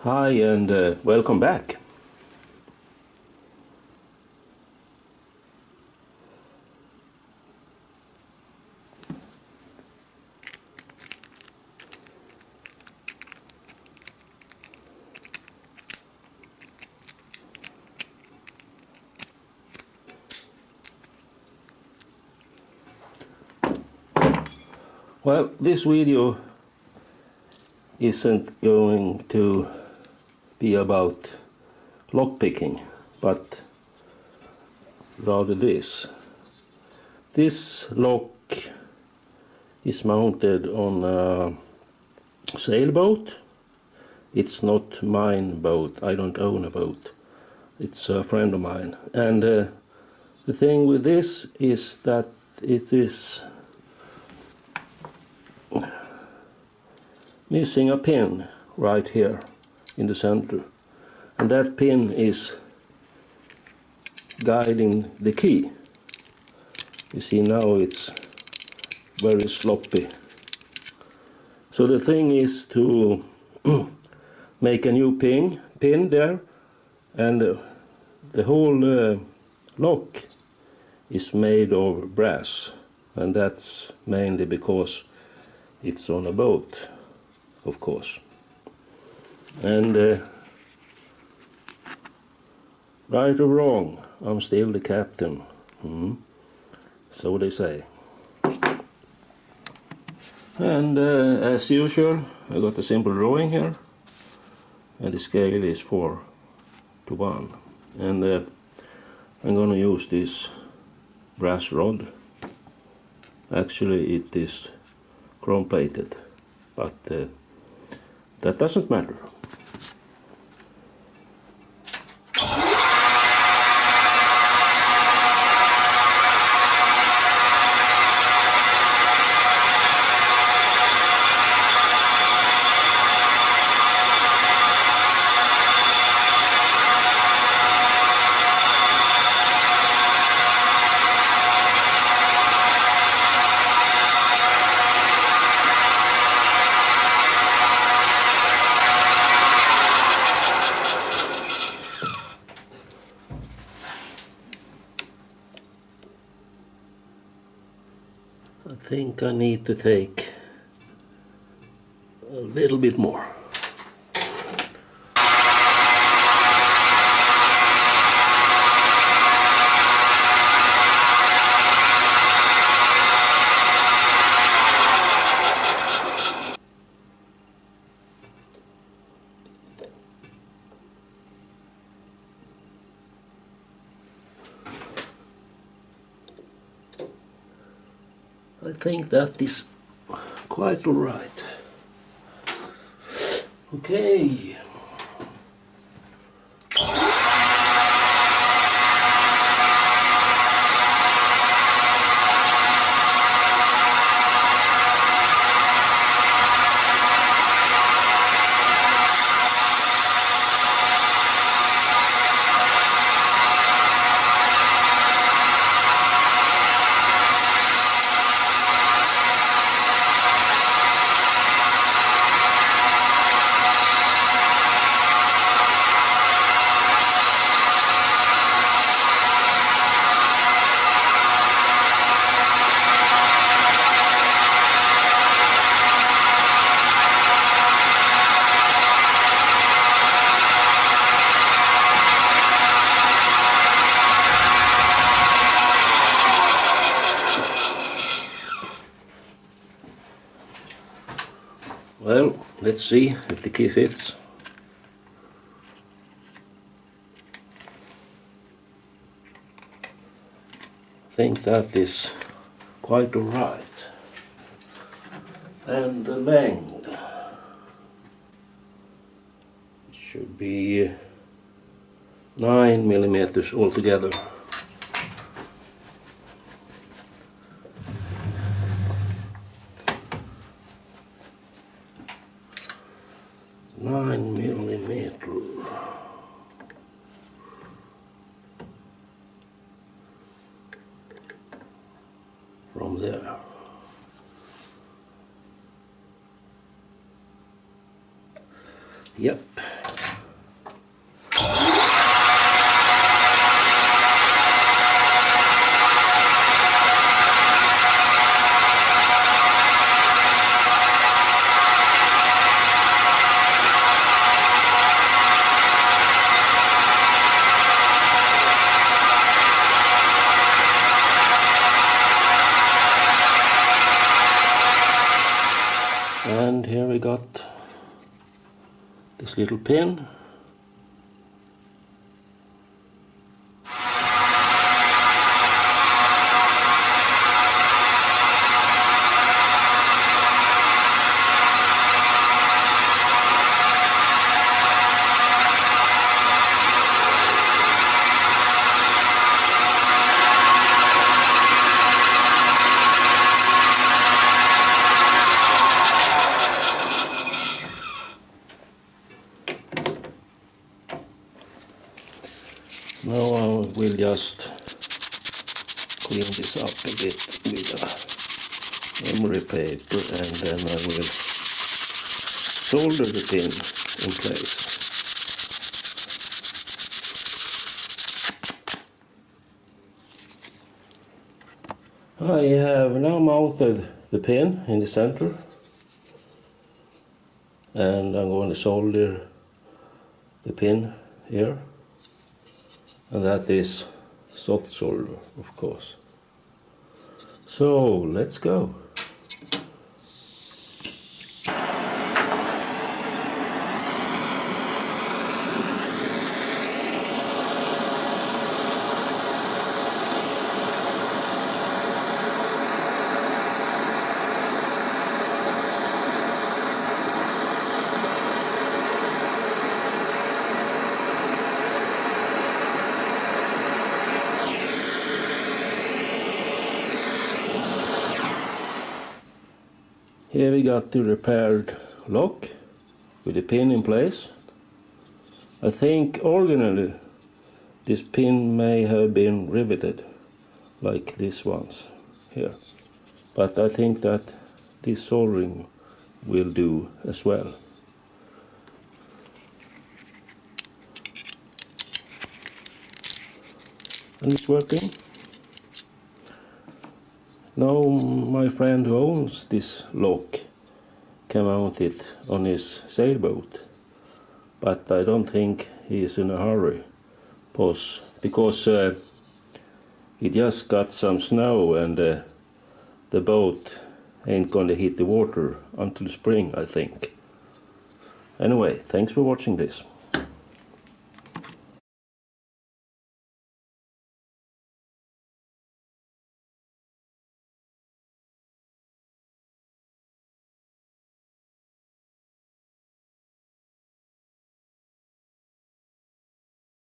Hi and welcome back. Well, this video isn't going to be about lockpicking, but rather this. This lock is mounted on a sailboat. It's not mine boat, I don't own a boat. It's a friend of mine. And the thing with this is that it is missing a pin right here in the center, and that pin is guiding the key. You see now it's very sloppy. So the thing is to make a new pin there, and the whole lock is made of brass, and that's mainly because it's on a boat, of course. And right or wrong, I'm still the captain. So they say. And as usual, I got a simple drawing here, and the scale is 4:1. And I'm gonna use this brass rod. Actually, it is chrome plated, but that doesn't matter. I think I need to take a little bit more. I think that is quite all right. Okay. Well, let's see if the key fits. I think that is quite all right. And the length should be 9 millimeters altogether. From there. Yep, this little pin. Now I will just clean this up a bit with a memory paper, and then I will solder the pin in place. I have now mounted the pin in the center, and I'm going to solder the pin here. And that is soft solder, of course. So let's go. Here we got the repaired lock with the pin in place. I think originally this pin may have been riveted like this ones here, but I think that this soldering will do as well. And it's working. Now my friend who owns this lock can mount it on his sailboat, but I don't think he is in a hurry, because he just got some snow, and the boat ain't gonna hit the water until spring, I think. Anyway, thanks for watching this.